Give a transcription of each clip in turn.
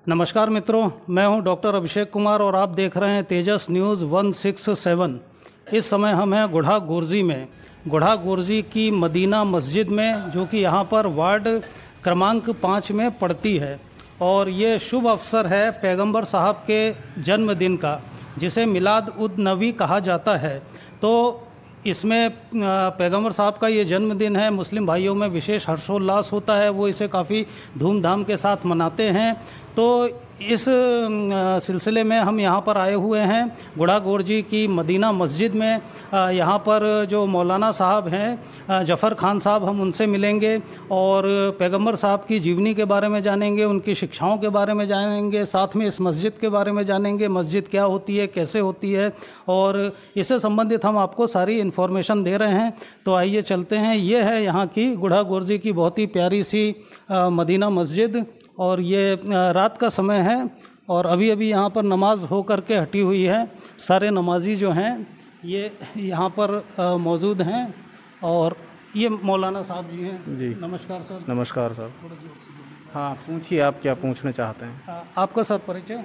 नमस्कार मित्रों, मैं हूं डॉक्टर अभिषेक कुमार और आप देख रहे हैं तेजस न्यूज़ 167। इस समय हम हैं गुढ़ा गोरजी में, गुढ़ा गोरजी की मदीना मस्जिद में, जो कि यहां पर वार्ड क्रमांक 5 में पड़ती है। और ये शुभ अवसर है पैगंबर साहब के जन्मदिन का, जिसे मिलाद उद नबी कहा जाता है। तो इसमें पैगंबर साहब का ये जन्मदिन है, मुस्लिम भाइयों में विशेष हर्षोल्लास होता है, वो इसे काफ़ी धूमधाम के साथ मनाते हैं। तो इस सिलसिले में हम यहाँ पर आए हुए हैं गुढ़ा गोरजी की मदीना मस्जिद में। यहाँ पर जो मौलाना साहब हैं जफ़र खान साहब, हम उनसे मिलेंगे और पैगंबर साहब की जीवनी के बारे में जानेंगे, उनकी शिक्षाओं के बारे में जानेंगे, साथ में इस मस्जिद के बारे में जानेंगे, मस्जिद क्या होती है, कैसे होती है, और इससे संबंधित हम आपको सारी इन्फॉर्मेशन दे रहे हैं। तो आइए चलते हैं। ये है यहाँ की गुढ़ा गोरजी की बहुत ही प्यारी सी मदीना मस्जिद, और ये रात का समय है और अभी अभी यहाँ पर नमाज हो करके हटी हुई है। सारे नमाजी जो हैं ये यहाँ पर मौजूद हैं और ये मौलाना साहब जी हैं जी। नमस्कार सर। नमस्कार सर। हाँ, पूछिए आप क्या पूछना चाहते हैं। आपका सर परिचय।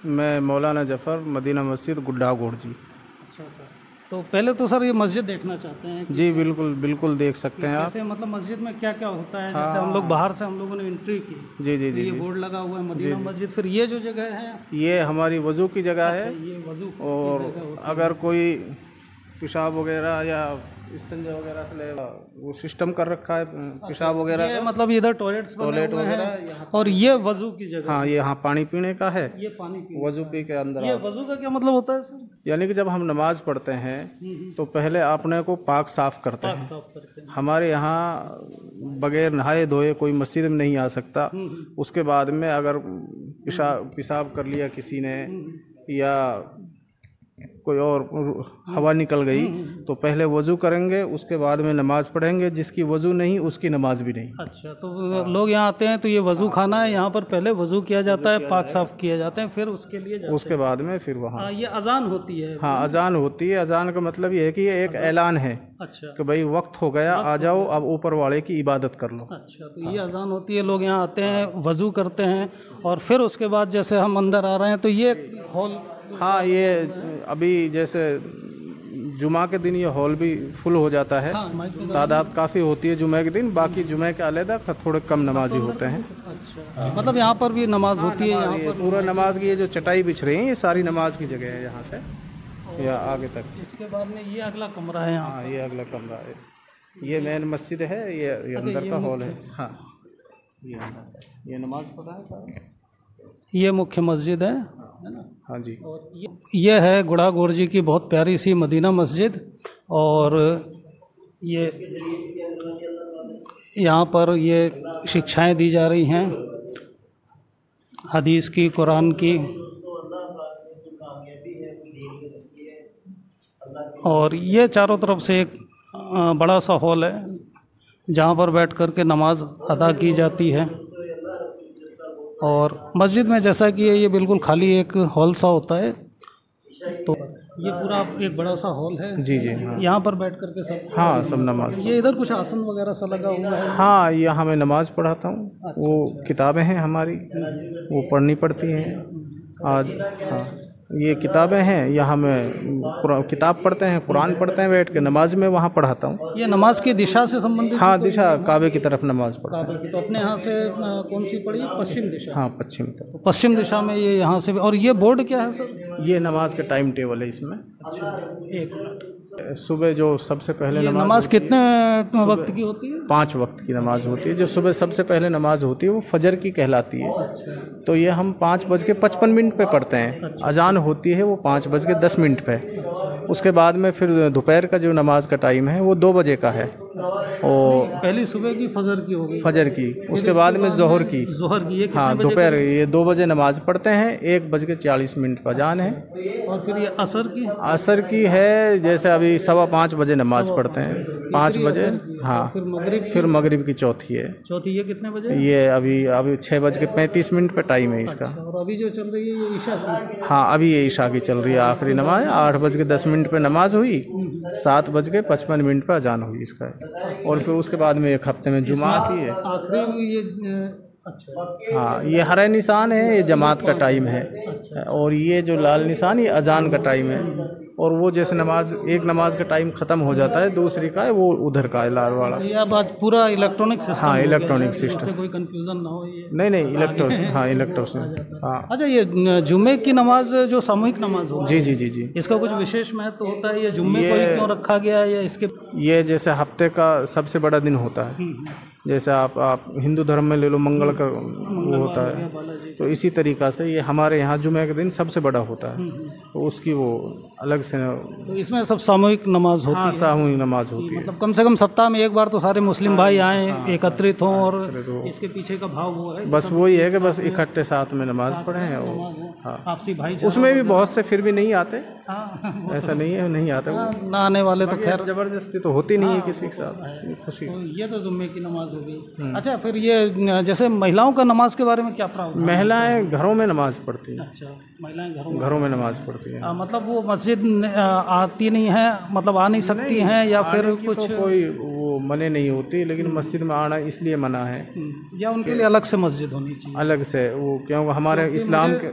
मैं मौलाना जफ़र, मदीना मस्जिद गुढ़ा गोरजी। अच्छा सर, तो पहले तो सर ये मस्जिद देखना चाहते हैं जी बिल्कुल बिल्कुल देख सकते हैं आप। जैसे मतलब मस्जिद में क्या क्या होता है। जैसे हम लोग बाहर से हम लोगों ने एंट्री की, जी जी जी, ये बोर्ड लगा हुआ है मदीना मस्जिद। फिर ये जो जगह है ये हमारी वज़ू की जगह है। ये वज़ू, और अगर कोई पेशाब वगैरह या इस्तिंजा वगैरह से ले वो सिस्टम कर रखा है पेशाब वगैरह का, मतलब इधर टॉयलेट वगैरह। और ये वज़ू की जगह। हाँ, ये यहाँ पानी पीने का है। ये पानी वज़ू पी के अंदर। ये वज़ू का क्या मतलब होता है सर? यानी कि जब हम नमाज पढ़ते हैं तो पहले अपने को पाक साफ करते हैं। हमारे यहाँ बगैर नहाए धोए कोई मस्जिद में नहीं आ सकता। उसके बाद में अगर पेशाब कर लिया किसी ने या कोई और हवा निकल गई तो पहले वज़ू करेंगे, उसके बाद में नमाज पढ़ेंगे। जिसकी वज़ू नहीं उसकी नमाज भी नहीं। अच्छा, तो लोग यहाँ आते हैं तो ये वज़ू खाना है, यहाँ पर पहले वज़ू किया जाता है, पाक साफ किया जाता है, फिर उसके लिए उसके बाद में फिर वहाँ ये अजान होती है। हाँ, अजान होती है। अजान का मतलब ये है कि ये एक ऐलान है। अच्छा, कि भाई वक्त हो गया, आ जाओ, अब ऊपर वाले की इबादत कर लो। अच्छा, तो ये अजान होती है, लोग यहाँ आते हैं, वज़ू करते हैं और फिर उसके बाद जैसे हम अंदर आ रहे हैं तो ये हॉल। हाँ, ये अभी जैसे जुमा के दिन ये हॉल भी फुल हो जाता है। तादाद काफ़ी होती है जुमे के दिन। बाकी जुमे के अलहदा थोड़े कम नमाजी होते हैं। अच्छा, मतलब यहाँ पर भी नमाज होती है। यहाँ पर पूरा नमाज की ये जो चटाई बिछ रही है ये सारी नमाज की जगह है, यहाँ से या आगे तक। इसके बाद में ये अगला कमरा है। हाँ, ये अगला कमरा है। ये मेन मस्जिद है, ये अंदर का हॉल है। हाँ, ये नमाज पढ़ा है सारा। ये मुख्य मस्जिद है ना। हाँ जी। और ये है गुढ़ा गोरजी की बहुत प्यारी सी मदीना मस्जिद। और ये यहाँ पर ये शिक्षाएं दी जा रही हैं हदीस की, कुरान की। और ये चारों तरफ से एक बड़ा सा हॉल है जहाँ पर बैठ कर के नमाज अदा की जाती है। और मस्जिद में जैसा कि ये बिल्कुल खाली एक हॉल सा होता है, तो ये पूरा एक बड़ा सा हॉल है। जी जी। यहाँ पर बैठ कर के सब। हाँ, सब नमाज। ये इधर कुछ आसन वगैरह सा लगा हुआ है। हाँ, यहाँ मैं नमाज पढ़ाता हूँ। अच्छा, वो किताबें हैं हमारी, वो पढ़नी पड़ती हैं आज। हाँ, ये किताबें हैं, यहाँ में किताब पढ़ते हैं, कुरान पढ़ते हैं बैठ के। नमाज में वहाँ पढ़ाता हूँ। ये नमाज की दिशा से संबंधित? हाँ, दिशा काबे की तरफ नमाज पढ़ते हैं। तो अपने यहाँ से कौन सी पढ़ी? पश्चिम दिशा। हाँ, पश्चिम तरफ। पश्चिम दिशा में ये यहाँ से। और ये बोर्ड क्या है सर? ये नमाज के टाइम टेबल है इसमें। अच्छा, एक मिनट। सुबह जो सबसे पहले नमाज कितने वक्त की होती है? 5 वक्त की नमाज होती है। जो सुबह सबसे पहले नमाज होती है वो फजर की कहलाती है। अच्छा। तो ये हम 5:55 पे पढ़ते हैं। अच्छा। अजान होती है वो 5:10 पे। उसके बाद में फिर दोपहर का जो नमाज का टाइम है वो 2 बजे का है। और पहली सुबह की फजर की होगी। फजर की, उसके बाद में जोहर की। जोहर की। हाँ, दोपहर ये 2 बजे नमाज पढ़ते हैं। 1:40 पर अजान है। और फिर ये असर की? असर की है जैसे अभी 5:15 बजे नमाज पढ़ते हैं। 5 बजे। हाँ, फिर मगरिब की चौथी है। चौथी ये कितने बजे? ये अभी 6:35 पे टाइम है इसका। अच्छा, और अभी जो चल रही है ये ईशा की? हाँ, अभी ये ईशा की चल रही है आखिरी नमाज। 8:10 पे नमाज हुई, 7:55 पे अजान हुई इसका। और फिर उसके बाद में एक हफ्ते में जुमा आती है। आखिरी ये अच्छा। हाँ, ये हरा निशान है, ये जमात का टाइम है। और ये जो लाल निशान, ये अजान का टाइम है। और वो जैसे नमाज, एक नमाज का टाइम ख़त्म हो जाता है, दूसरी का है वो उधर का है, लाल वाला। ये अब आज पूरा इलेक्ट्रॉनिक सिस्टम हाँ, हो गया है, इलेक्ट्रॉनिक तो सिस्टम। इससे कोई कंफ्यूजन ना हो ये। नहीं, इलेक्ट्रॉनिक। हाँ, इलेक्ट्रॉनिक। हाँ। अच्छा, ये जुम्मे की नमाज जो सामूहिक नमाज होती है, जी जी जी जी। इसका कुछ विशेष महत्व होता है? ये जुम्मे को ही क्यों रखा गया है, या इसके? ये जैसे हफ्ते का सबसे बड़ा दिन होता है। जैसे आप हिंदू धर्म में ले लो, मंगल का वो होता है, तो इसी तरीक़ा से ये हमारे यहाँ जुमे का दिन सबसे बड़ा होता है, तो उसकी वो अलग से। तो इसमें सब सामूहिक नमाज होती हाँ, है? सामूहिक नमाज होती है। मतलब कम से कम सप्ताह में एक बार तो सारे मुस्लिम भाई आए, एकत्रित हों, और इसके पीछे का भाव वो है बस वही है कि बस इकट्ठे साथ में नमाज पढ़ें। और हाँ, आपसी भाई उसमें भी बहुत से फिर भी नहीं आते, हाँ, ऐसा नहीं है नहीं आते। ना आने वाले तो खैर, जबरदस्ती तो होती नहीं है किसी के साथ, खुशी। तो ये तो जुम्मे की नमाज हो गई। अच्छा, फिर ये जैसे महिलाओं का नमाज के बारे में क्या प्रावधान? महिलाएं घरों में नमाज पढ़ती हैं। अच्छा, महिलाएं घरों में नमाज पढ़ती हैं। मतलब वो मस्जिद आती नहीं है, मतलब आ नहीं सकती हैं, या फिर कुछ तो कोई वो मने नहीं होती, लेकिन मस्जिद में आना इसलिए मना है, या उनके लिए अलग से मस्जिद होनी चाहिए? अलग से वो, क्योंकि हमारे इस्लाम के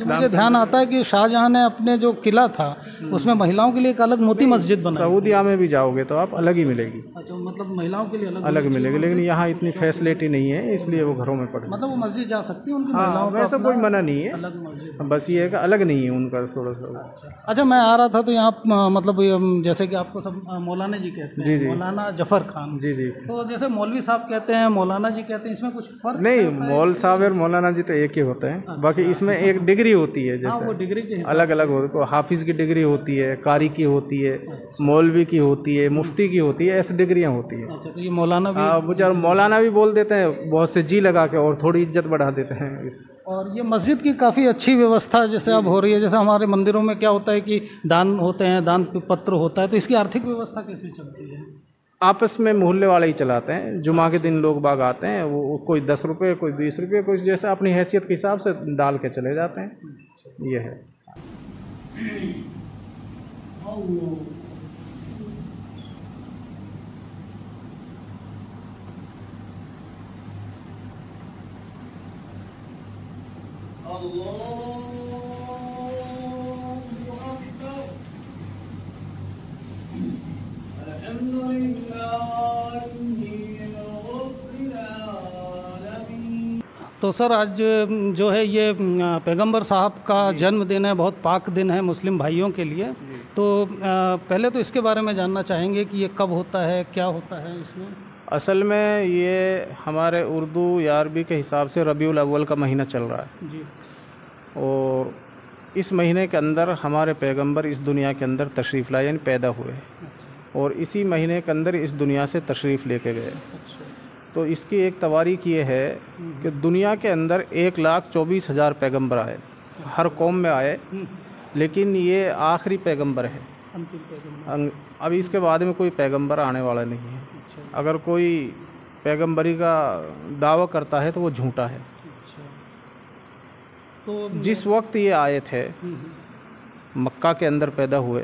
मुझे ध्यान आता है कि शाहजहां ने अपने जो किला था उसमें महिलाओं के लिए एक अलग मोती मस्जिद बनाई। सऊदीया में भी जाओगे तो आप अलग ही मिलेगी। अच्छा, मतलब महिलाओं के लिए अलग मिलेगी, लेकिन यहाँ इतनी फैसिलिटी नहीं है, इसलिए वो घरों में पढ़ते। मतलब वो मस्जिद जा सकती है उनकी हाँ, महिलाओं का, वैसा कोई मना नहीं है, अलग मस्जिद। बस ये है कि अलग नहीं है उनका थोड़ा सा। अच्छा, मैं आ रहा था तो यहाँ मतलब जैसे कि आपको सब मौलाना जी कहते हैं, मौलाना जफर खान जी जी। तो जैसे मौलवी साहब कहते हैं, मौलाना जी कहते हैं, इसमें कुछ फर्क नहीं? मौल साहब और मौलाना जी तो एक ही होते हैं। बाकी इसमें एक डिग्री होती है, जैसे वो डिग्री के अलग अलग होती है। हाफिज की डिग्री होती है, कारी की होती है, मौलवी की होती है, मुफ्ती की होती है, ऐसी डिग्रियां होती हैं। अच्छा, तो ये मौलाना भी, बेचारे मौलाना भी बोल देते हैं बहुत से जी लगा के, और थोड़ी इज्जत बढ़ा देते हैं और ये मस्जिद की काफ़ी अच्छी व्यवस्था जैसे अब हो रही है। जैसे हमारे मंदिरों में क्या होता है कि दान होते हैं, दान पत्र होता है, तो इसकी आर्थिक व्यवस्था कैसे चलती है? आपस में मोहल्ले वाले ही चलाते हैं। जुमा के दिन लोग बाग आते हैं, वो कोई 10 रुपये, कोई 20 रुपये, कोई जैसे अपनी हैसियत के हिसाब से डाल के चले जाते हैं। ये है। तो सर, आज जो है ये पैगंबर साहब का जन्मदिन है, बहुत पाक दिन है मुस्लिम भाइयों के लिए। तो पहले तो इसके बारे में जानना चाहेंगे कि ये कब होता है, क्या होता है इसमें? असल में ये हमारे उर्दू या अरबी के हिसाब से रबीउल अव्वल का महीना चल रहा है जी। और इस महीने के अंदर हमारे पैगंबर इस दुनिया के अंदर तशरीफ़ लाए, यानी पैदा हुए। और इसी महीने के अंदर इस दुनिया से तशरीफ़ लेके गए। तो इसकी एक तवारीख ये है कि दुनिया के अंदर 1,24,000 पैगंबर आए, हर कौम में आए, लेकिन ये आखिरी पैगंबर है, अंतिम पैगंबर। अभी इसके बाद में कोई पैगंबर आने वाला नहीं है। अगर कोई पैगंबरी का दावा करता है तो वो झूठा है। तो जिस वक्त ये आए थे, मक्का के अंदर पैदा हुए,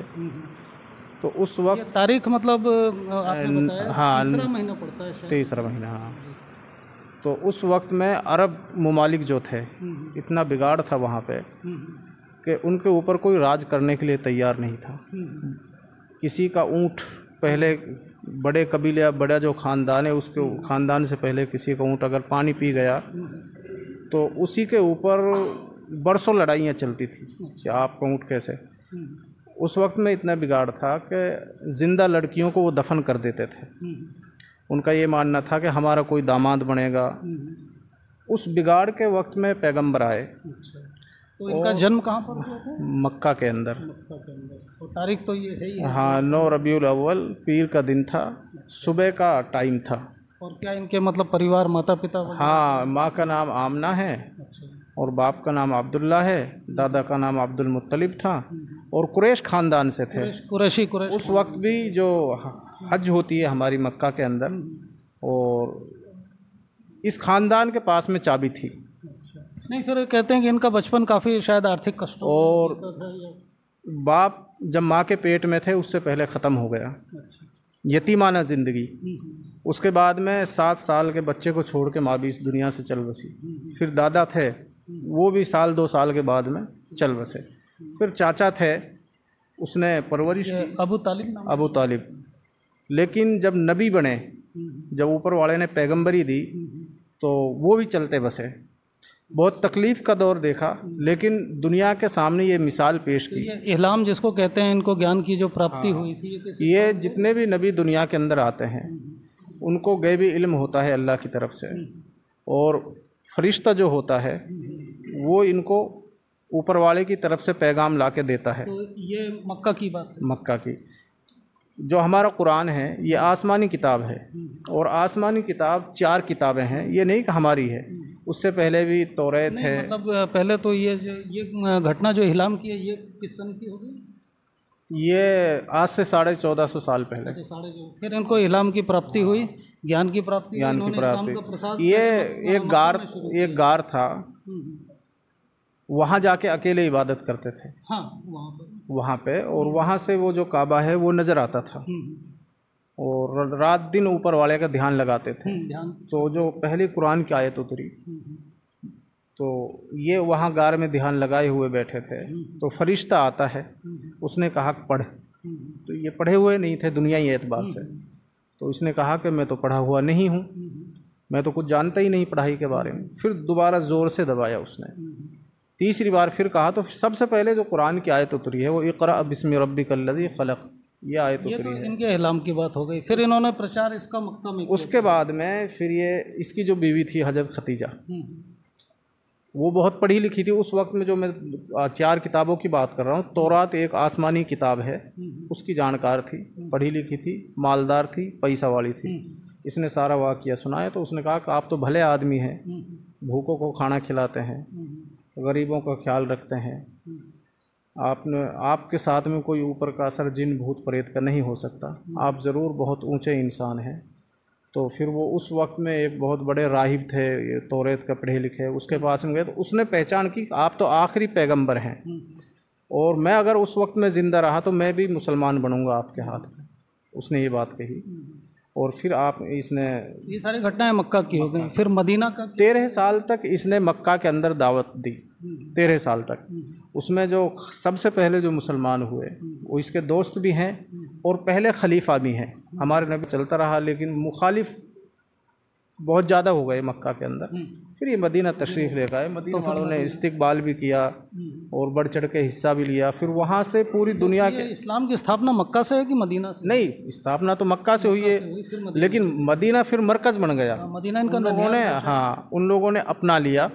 तो उस वक्त तारीख मतलब आपने बताया, हाँ, तीसरा महीना पड़ता है शायद। तीसरा महीना, हाँ। तो उस वक्त में अरब ममालिक जो थे, इतना बिगाड़ था वहाँ पे कि उनके ऊपर कोई राज करने के लिए तैयार नहीं था। किसी का ऊँट, पहले बड़े कबीले या बड़ा जो ख़ानदान है, उसके ख़ानदान से पहले किसी का ऊँट अगर पानी पी गया तो उसी के ऊपर बरसों लड़ाइयाँ चलती थी कि आपका ऊँट कैसे। उस वक्त में इतना बिगाड़ था कि ज़िंदा लड़कियों को वो दफन कर देते थे। उनका ये मानना था कि हमारा कोई दामाद बनेगा। उस बिगाड़ के वक्त में पैगंबर आए। तो इनका जन्म कहाँ पर हुआ था? मक्का के अंदर। मक्का के अंदर। तो तारीख तो ये है ही है। हाँ, 9 रबीउल अव्वल पीर का दिन था, सुबह का टाइम था। और क्या इनके मतलब परिवार, माता पिता? हाँ, माँ का नाम आमना है और बाप का नाम अब्दुल्ला है, दादा का नाम अब्दुल मुत्तलिब था और कुरैश ख़ानदान से थे। कुरैशी। उस वक्त भी जो हज होती है हमारी मक्का के अंदर, और इस ख़ानदान के पास में चाबी थी। नहीं, फिर कहते हैं कि इनका बचपन काफ़ी शायद आर्थिक कष्टों और बाप जब माँ के पेट में थे उससे पहले ख़त्म हो गया, यतीमाना ज़िंदगी। उसके बाद में 7 साल के बच्चे को छोड़ के माँ भी इस दुनिया से चल बसी। फिर दादा थे, वो भी 1-2 साल के बाद में चल बसे। फिर चाचा थे, उसने परवरिश की, अबू तालिब। लेकिन जब नबी बने, जब ऊपर वाले ने पैगंबरी दी, तो वो भी चलते बसे। बहुत तकलीफ़ का दौर देखा, लेकिन दुनिया के सामने ये मिसाल पेश की। ये इल्हाम जिसको कहते हैं, इनको ज्ञान की जो प्राप्ति हुई थी, ये जितने भी नबी दुनिया के अंदर आते हैं उनको गैबी इल्म होता है अल्लाह की तरफ से, और फरिश्ता जो होता है वो इनको ऊपर वाले की तरफ से पैगाम ला के देता है। तो ये मक्का की बात है। मक्का की जो हमारा कुरान है ये आसमानी किताब है, और आसमानी किताब 4 किताबें हैं, ये नहीं कि हमारी है। उससे पहले भी तौरात है। मतलब पहले तो ये घटना जो इल्हाम की है, ये किस सन की होगी? ये आज से 1450 साल पहले। फिर इनको इल्हाम की प्राप्ति हुई, ज्ञान की प्राप्ति, ये एक गार था, वहाँ जाके अकेले इबादत करते थे। हाँ, वहाँ पे, और वहाँ से वो जो काबा है वो नज़र आता था, और रात दिन ऊपर वाले का ध्यान लगाते थे। तो जो पहली कुरान की आयत उतरी, तो ये वहाँ गार में ध्यान लगाए हुए बैठे थे। तो फरिश्ता आता है, उसने कहा पढ़। तो ये पढ़े हुए नहीं थे दुनियाई एतबार से, तो इसने कहा कि मैं तो पढ़ा हुआ नहीं हूँ, मैं तो कुछ जानता ही नहीं पढ़ाई के बारे में। फिर दोबारा ज़ोर से दबाया उसने। तीसरी बार फिर कहा, तो सबसे पहले जो कुरान की आयत उतरी है वो इक़रा बिस्मि रब्बिकल्लज़ी खलक़, ये आयत उतरी है। इनके इल्हाम की बात हो गई। फिर इन्होंने प्रचार इसका मक्का में। उसके बाद में फिर ये इसकी जो बीवी थी हज़रत खतीजा, वो बहुत पढ़ी लिखी थी उस वक्त में। जो मैं 4 किताबों की बात कर रहा हूँ, तौरात एक आसमानी किताब है, उसकी जानकार थी, पढ़ी लिखी थी, मालदार थी, पैसा वाली थी। इसने सारा वाक़या सुनाया, तो उसने कहा कि आप तो भले आदमी हैं, भूखों को खाना खिलाते हैं, गरीबों का ख्याल रखते हैं, आपके साथ में कोई ऊपर का असर जिन भूत प्रेत का नहीं हो सकता, आप ज़रूर बहुत ऊंचे इंसान हैं। तो फिर वो उस वक्त में एक बहुत बड़े राहिब थे, ये तौरात का पढ़े लिखे, उसके पास में गए, तो उसने पहचान की आप तो आखिरी पैगंबर हैं, और मैं अगर उस वक्त में ज़िंदा रहा तो मैं भी मुसलमान बनूंगा आपके हाथ में। उसने ये बात कही। और फिर ये सारी घटनाएं मक्का की हो गई। फिर मदीना का 13 साल तक इसने मक्का के अंदर दावत दी, 13 साल तक। उसमें जो सबसे पहले जो मुसलमान हुए वो इसके दोस्त भी हैं और पहले खलीफा भी हैं। हमारे नबी चलता रहा, लेकिन मुखालिफ बहुत ज़्यादा हो गए मक्का के अंदर। फिर ये मदीना तशरीफ़ ले गए, मदीना वालों ने इस्तिकबाल भी किया और बढ़ चढ़ के हिस्सा भी लिया। फिर वहाँ से पूरी दुनिया के इस्लाम की स्थापना मक्का से है कि मदीना से? नहीं, स्थापना तो मक्का से हुई है, लेकिन मदीना फिर मरकज़ बन गया। मदीना इनका उन लोगों ने अपना लिया,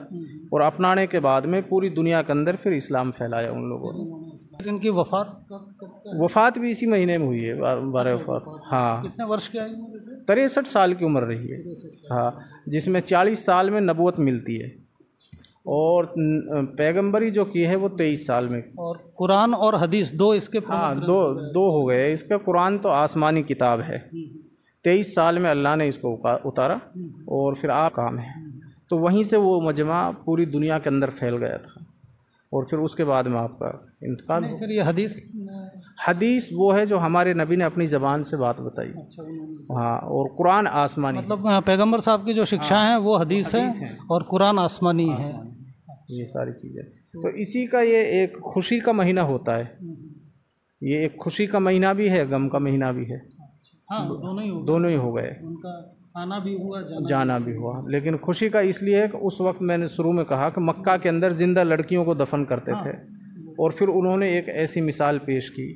और अपनाने के बाद में पूरी दुनिया के अंदर फिर इस्लाम फैलाया उन लोगों ने। इनकी वफ़ात भी इसी महीने में हुई है, 12 वफ़ात। हाँ। कितने वर्ष की आयु? 63 साल की उम्र रही है। हाँ, जिसमें 40 साल में नबूवत मिलती है, और पैगंबरी जो की है वो 23 साल में। और कुरान और हदीस दो इसके? हाँ, दो हो गए। इसका कुरान तो आसमानी किताब है, 23 साल में अल्लाह ने इसको उतारा, और फिर आप काम है, तो वहीं से वो मजमा पूरी दुनिया के अंदर फैल गया था। और फिर उसके बाद में आपका इंतकाल। फिर ये हदीस वो है जो हमारे नबी ने अपनी ज़बान से बात बताई। हाँ, और कुरान आसमानी, मतलब पैगंबर साहब की जो शिक्षाएं हैं वो हदीस है, और कुरान आसमानी है। ये सारी चीज़ें। तो इसी का ये एक खुशी का महीना होता है। ये एक खुशी का महीना भी है, गम का महीना भी है। हाँ, दोनों ही हो गए। उनका आना भी हुआ, जाना भी हुआ। लेकिन खुशी का इसलिए है कि उस वक्त मैंने शुरू में कहा कि मक्का के अंदर जिंदा लड़कियों को दफन करते थे, और फिर उन्होंने एक ऐसी मिसाल पेश की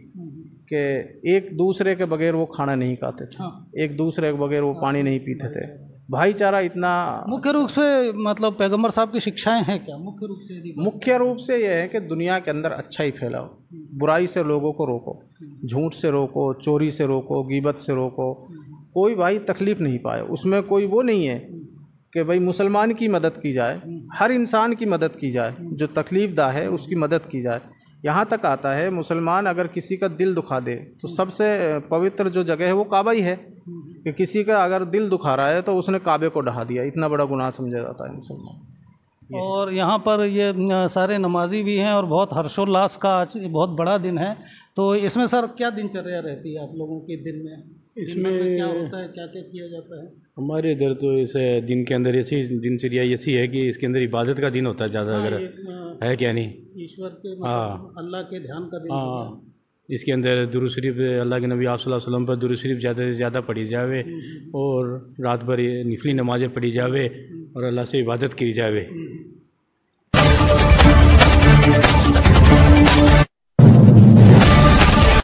कि एक दूसरे के बगैर वो खाना नहीं खाते थे, एक दूसरे के बगैर वो पानी नहीं पीते थे। भाईचारा इतना मुख्य रूप से, मतलब पैगंबर साहब की शिक्षाएं हैं क्या मुख्य रूप से यह है कि दुनिया के अंदर अच्छाई फैलाओ, बुराई से लोगों को रोको, झूठ से रोको, चोरी से रोको, गीबत से रोको। कोई भाई तकलीफ़ नहीं पाए, उसमें कोई वो नहीं है कि भाई मुसलमान की मदद की जाए, हर इंसान की मदद की जाए, जो तकलीफ़दा है उसकी मदद की जाए। यहाँ तक आता है मुसलमान अगर किसी का दिल दुखा दे तो सबसे पवित्र जो जगह है वो काबा ही है, कि किसी का अगर दिल दुखा रहा है तो उसने काबे को ढहा दिया, इतना बड़ा गुनाह समझा जाता है मुसलमान। और यहाँ पर ये सारे नमाजी भी हैं, और बहुत हर्षोल्लास का आज बहुत बड़ा दिन है। तो इसमें सर क्या दिनचर्या रहती है आप लोगों के दिन में? इसमें क्या होता है, क्या क्या किया जाता है? हमारे इधर तो इसे दिन के अंदर ऐसी दिनचर्या ऐसी है कि इसके अंदर इबादत का दिन होता है ज़्यादा। अगर है क्या नहीं, ईश्वर के हाँ, अल्लाह के ध्यान का दिन। हाँ, इसके अंदर दुरूद शरीफ अल्लाह के नबी आप सल्लल्लाहु अलैहि वसल्लम पर दुरूद शरीफ ज़्यादा से ज़्यादा पढ़ी जावे और रात भर निफली नमाज़ें पढ़ी जावे और अल्लाह से इबादत की जावे।